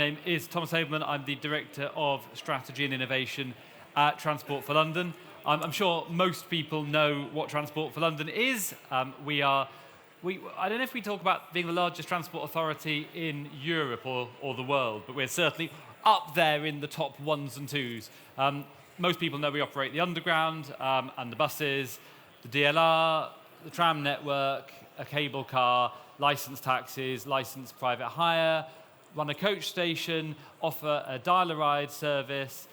name is Thomas Abelman. I'm the Director of Strategy and Innovation at Transport for London. I'm sure most people know what Transport for London is. I don't know if we talk about being the largest transport authority in Europe or the world, but we're certainly up there in the top ones and twos. Most people know we operate the Underground and the buses, the DLR, the tram network, a cable car, licensed taxis, licensed private hire, run a coach station, offer a dial-a-ride service,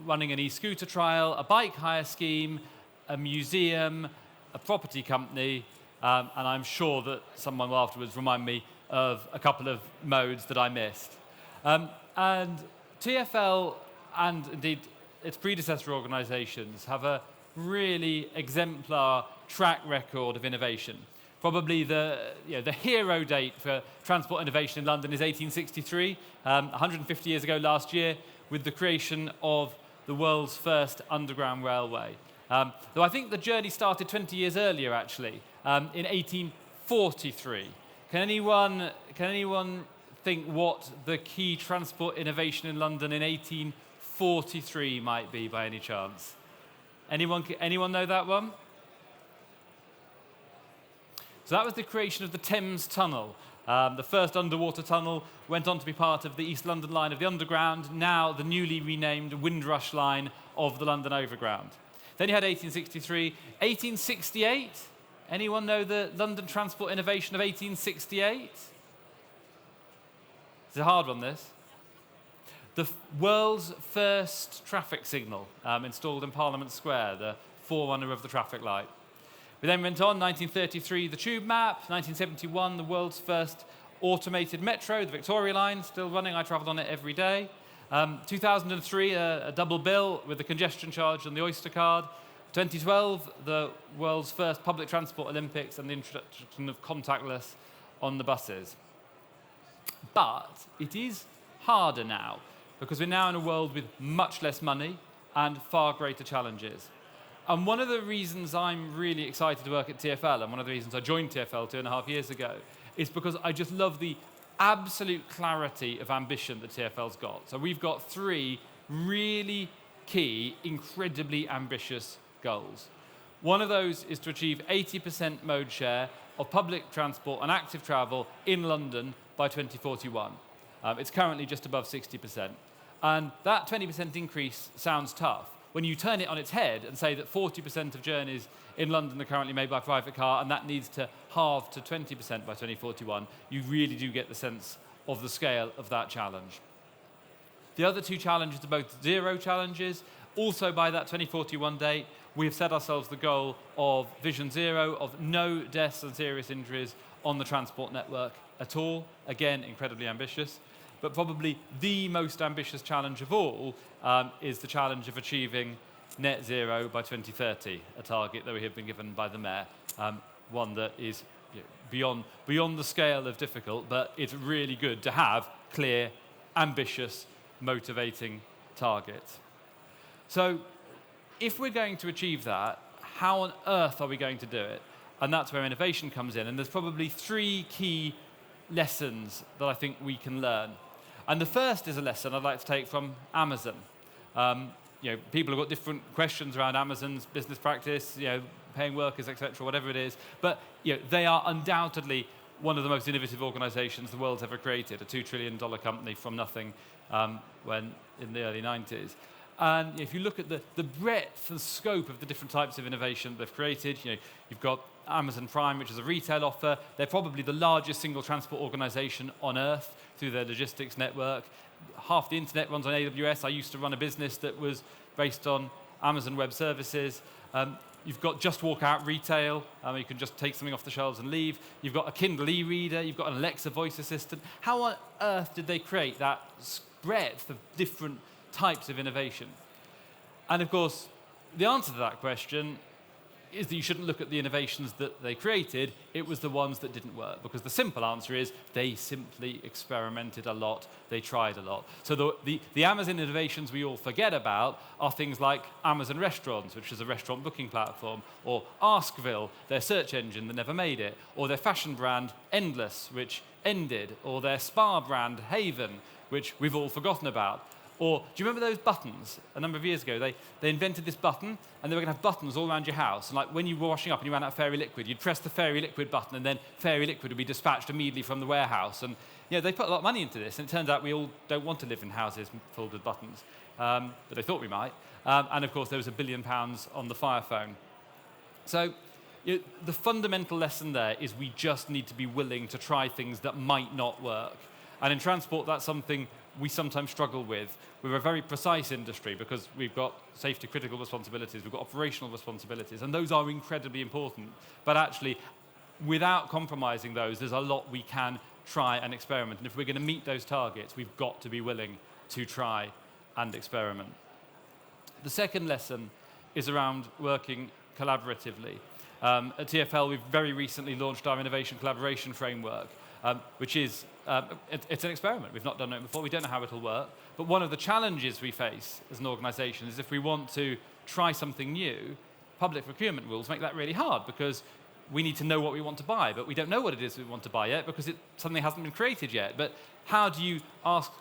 running an e-scooter trial, a bike hire scheme, a museum, a property company, and I'm sure that someone will afterwards remind me of a couple of modes that I missed. And TfL and indeed its predecessor organisations have a really exemplar track record of innovation. Probably the hero date for transport innovation in London is 1863, 150 years ago last year, with the creation of the world's first underground railway. Though I think the journey started 20 years earlier, actually, in 1843. Can anyone think what the key transport innovation in London in 1843 might be, by any chance? Anyone know that one? So that was the creation of the Thames Tunnel. The first underwater tunnel went on to be part of the East London line of the Underground, now the newly renamed Windrush line of the London Overground. Then you had 1863. 1868, anyone know the London transport innovation of 1868? It's a hard one, this. The world's first traffic signal installed in Parliament Square, the forerunner of the traffic light. We then went on, 1933, the tube map, 1971, the world's first automated metro, the Victoria Line, still running, I travelled on it every day. 2003, a double bill with the congestion charge and the Oyster card. 2012, the world's first public transport Olympics and the introduction of contactless on the buses. But it is harder now, because we're now in a world with much less money and far greater challenges. And one of the reasons I'm really excited to work at TfL, and one of the reasons I joined TfL 2.5 years ago, is because I just love the absolute clarity of ambition that TfL's got. So we've got 3 really key, incredibly ambitious goals. One of those is to achieve 80% mode share of public transport and active travel in London by 2041. It's currently just above 60%. And that 20% increase sounds tough. When you turn it on its head and say that 40% of journeys in London are currently made by private car, and that needs to halve to 20% by 2041, you really do get the sense of the scale of that challenge. The other 2 challenges are both zero challenges. Also, by that 2041 date, we have set ourselves the goal of Vision Zero, of no deaths and serious injuries on the transport network at all. Again, incredibly ambitious. But probably the most ambitious challenge of all is the challenge of achieving net zero by 2030, a target that we have been given by the Mayor, one that is beyond the scale of difficult, but it's really good to have clear, ambitious, motivating targets. So if we're going to achieve that, how on earth are we going to do it? And that's where innovation comes in. And there's probably 3 key lessons that I think we can learn. And the first is a lesson I'd like to take from Amazon. People have got different questions around Amazon's business practice, paying workers, etc., whatever it is. But they are undoubtedly one of the most innovative organizations the world's ever created, a $2 trillion company from nothing when in the early 90s. And if you look at the breadth and scope of the different types of innovation they've created, you've got Amazon Prime, which is a retail offer. They're probably the largest single transport organization on earth through their logistics network. Half the internet runs on AWS. I used to run a business that was based on Amazon Web Services. You've got Just Walk Out retail. You can just take something off the shelves and leave. You've got a Kindle e-reader. You've got an Alexa voice assistant. How on earth did they create that breadth of different types of innovation? And of course, the answer to that question is that you shouldn't look at the innovations that they created, it was the ones that didn't work. Because the simple answer is they simply experimented a lot, they tried a lot. So the Amazon innovations we all forget about are things like Amazon Restaurants, which is a restaurant booking platform, or Askville, their search engine that never made it, or their fashion brand Endless, which ended, or their spa brand Haven, which we've all forgotten about. Or do you remember those buttons? A number of years ago, they invented this button, and they were going to have buttons all around your house. And like when you were washing up and you ran out of Fairy Liquid, you'd press the Fairy Liquid button, and then Fairy Liquid would be dispatched immediately from the warehouse. And they put a lot of money into this, and it turns out we all don't want to live in houses filled with buttons, but they thought we might. And of course, there was £1 billion on the Fire Phone. So the fundamental lesson there is we just need to be willing to try things that might not work. And in transport, that's something we sometimes struggle with. We're a very precise industry because we've got safety critical responsibilities, we've got operational responsibilities, and those are incredibly important. But actually, without compromising those, there's a lot we can try and experiment. And if we're going to meet those targets, we've got to be willing to try and experiment. The second lesson is around working collaboratively. At TfL, we've very recently launched our Innovation Collaboration Framework, which is it's an experiment. We've not done it before. We don't know how it'll work. But one of the challenges we face as an organisation is if we want to try something new, public procurement rules make that really hard because we need to know what we want to buy, but we don't know what it is we want to buy yet because something hasn't been created yet. But how do you ask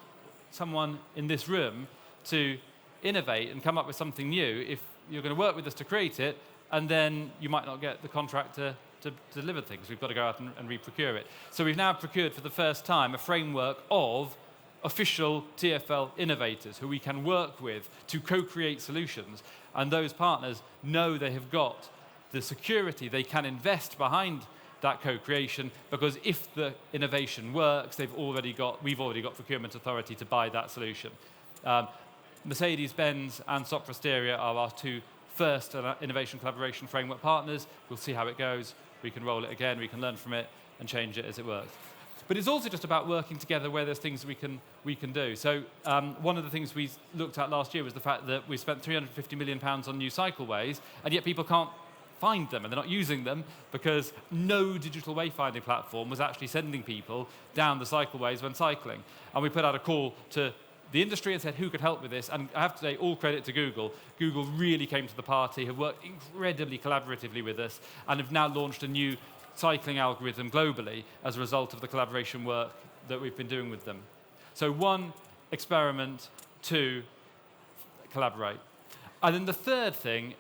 someone in this room to innovate and come up with something new if you're going to work with us to create it, and then you might not get the contractor to deliver things? We've got to go out and re-procure it. So we've now procured for the first time a framework of official TfL innovators who we can work with to co-create solutions. And those partners know they have got the security, they can invest behind that co-creation, because if the innovation works, we've already got procurement authority to buy that solution. Mercedes-Benz and Sopra Steria are our two first innovation collaboration framework partners. We'll see how it goes. We can roll it again, we can learn from it and change it as it works. But it's also just about working together where there's things we can do. So one of the things we looked at last year was the fact that we spent £350 million on new cycleways, and yet people can't find them, and they're not using them because no digital wayfinding platform was actually sending people down the cycleways when cycling. And we put out a call to the industry and said, who could help with this? And I have to say, all credit to Google. Google really came to the party, have worked incredibly collaboratively with us, and have now launched a new cycling algorithm globally as a result of the collaboration work that we've been doing with them. So one, experiment, two, collaborate. And then the third thing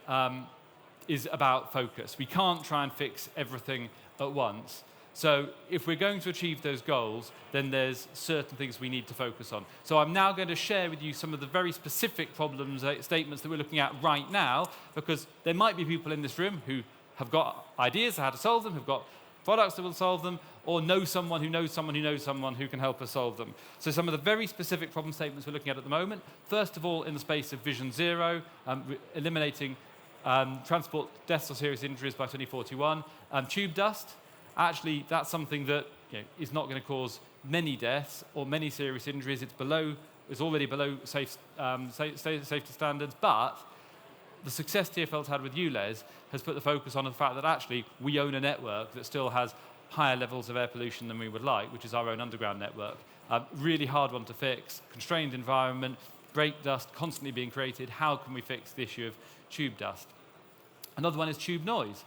is about focus. We can't try and fix everything at once. So if we're going to achieve those goals, then there's certain things we need to focus on. So I'm now going to share with you some of the very specific problems, statements that we're looking at right now, because there might be people in this room who have got ideas on how to solve them, who've got products that will solve them, or know someone who knows someone who knows someone who can help us solve them. So some of the very specific problem statements we're looking at the moment, first of all, in the space of Vision Zero, eliminating transport deaths or serious injuries by 2041. Tube dust, actually, that's something that is not going to cause many deaths or many serious injuries. It's already below safety standards, but the success TfL's had with ULEZ has put the focus on the fact that actually we own a network that still has higher levels of air pollution than we would like, which is our own underground network. Really hard one to fix, constrained environment, brake dust constantly being created. How can we fix the issue of tube dust? Another one is tube noise,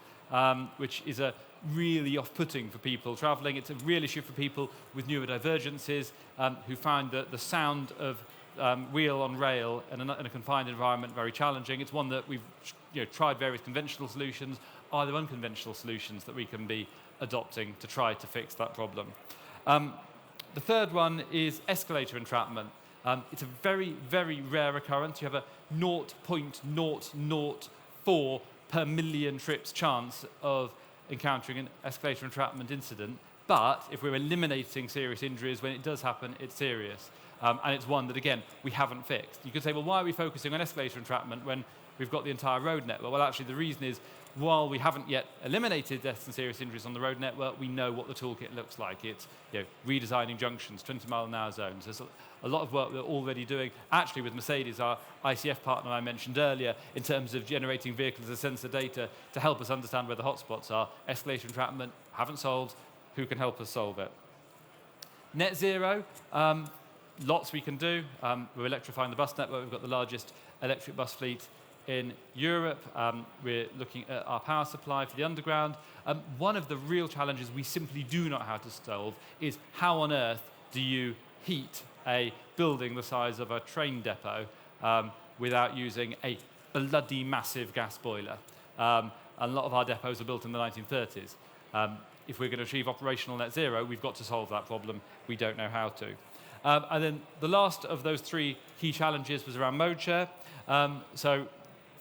which is a really off-putting for people travelling. It's a real issue for people with neurodivergences who find the sound of wheel on rail in a confined environment very challenging. It's one that we've tried various conventional solutions. Are there unconventional solutions that we can be adopting to try to fix that problem? The third one is escalator entrapment. It's a very, very rare occurrence. You have a 0.0004 per million trips chance of encountering an escalator entrapment incident. But if we're eliminating serious injuries, when it does happen, it's serious. And it's one that, again, we haven't fixed. You could say, well, why are we focusing on escalator entrapment when we've got the entire road network? Well, actually, the reason is, while we haven't yet eliminated deaths and serious injuries on the road network, we know what the toolkit looks like. It's redesigning junctions, 20-mile-an-hour zones. There's a lot of work we're already doing, actually with Mercedes, our ICF partner I mentioned earlier, in terms of generating vehicles as sensor data to help us understand where the hotspots are. Escalator entrapment, haven't solved. Who can help us solve it? Net zero, lots we can do. We're electrifying the bus network. We've got the largest electric bus fleet in Europe. We're looking at our power supply for the underground. One of the real challenges we simply do not know how to solve is how on earth do you heat a building the size of a train depot without using a bloody massive gas boiler. A lot of our depots were built in the 1930s. If we're going to achieve operational net zero, we've got to solve that problem. We don't know how to. And then the last of those three key challenges was around mode share. So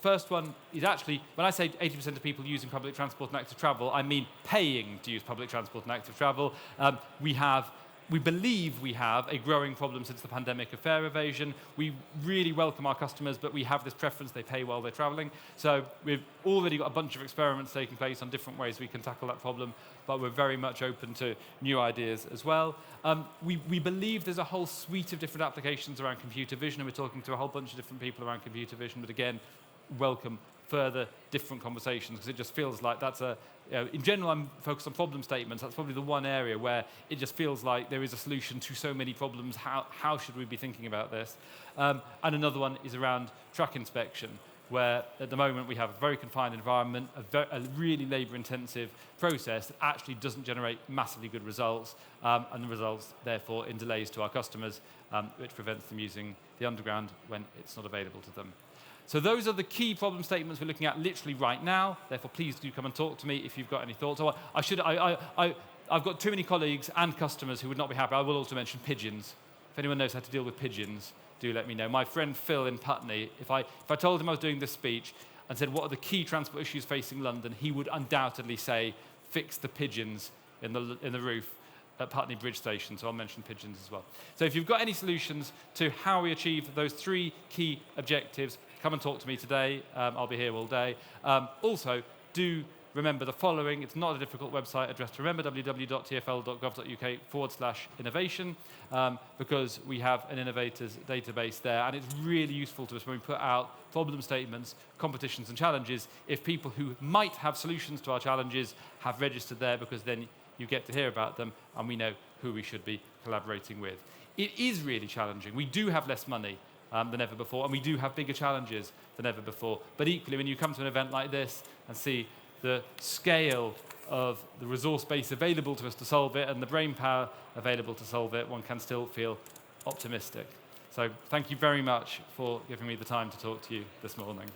first one is actually, when I say 80% of people using public transport and active travel, I mean paying to use public transport and active travel. We believe we have a growing problem since the pandemic of fare evasion. We really welcome our customers, but we have this preference they pay while they're traveling. So we've already got a bunch of experiments taking place on different ways we can tackle that problem, but we're very much open to new ideas as well. We believe there's a whole suite of different applications around computer vision, and we're talking to a whole bunch of different people around computer vision, but again, welcome further different conversations, because it just feels like that's in general, I'm focused on problem statements. That's probably the one area where it just feels like there is a solution to so many problems. How should we be thinking about this? And another one is around track inspection, where at the moment we have a very confined environment, a really labour-intensive process that actually doesn't generate massively good results, and the results, therefore, in delays to our customers, which prevents them using the underground when it's not available to them. So those are the key problem statements we're looking at literally right now. Therefore, please do come and talk to me if you've got any thoughts. Oh, I've got too many colleagues and customers who would not be happy. I will also mention pigeons. If anyone knows how to deal with pigeons, do let me know. My friend Phil in Putney, if I told him I was doing this speech and said, what are the key transport issues facing London, he would undoubtedly say, fix the pigeons in the roof at Putney Bridge Station, so I'll mention pigeons as well. So if you've got any solutions to how we achieve those three key objectives, come and talk to me today. I'll be here all day. Also, do remember the following. It's not a difficult website address to remember, www.tfl.gov.uk/innovation, because we have an innovators database there, and it's really useful to us when we put out problem statements, competitions and challenges, if people who might have solutions to our challenges have registered there, because then you get to hear about them, and we know who we should be collaborating with. It is really challenging. We do have less money than ever before, and we do have bigger challenges than ever before. But equally, when you come to an event like this and see the scale of the resource base available to us to solve it and the brain power available to solve it, one can still feel optimistic. So thank you very much for giving me the time to talk to you this morning.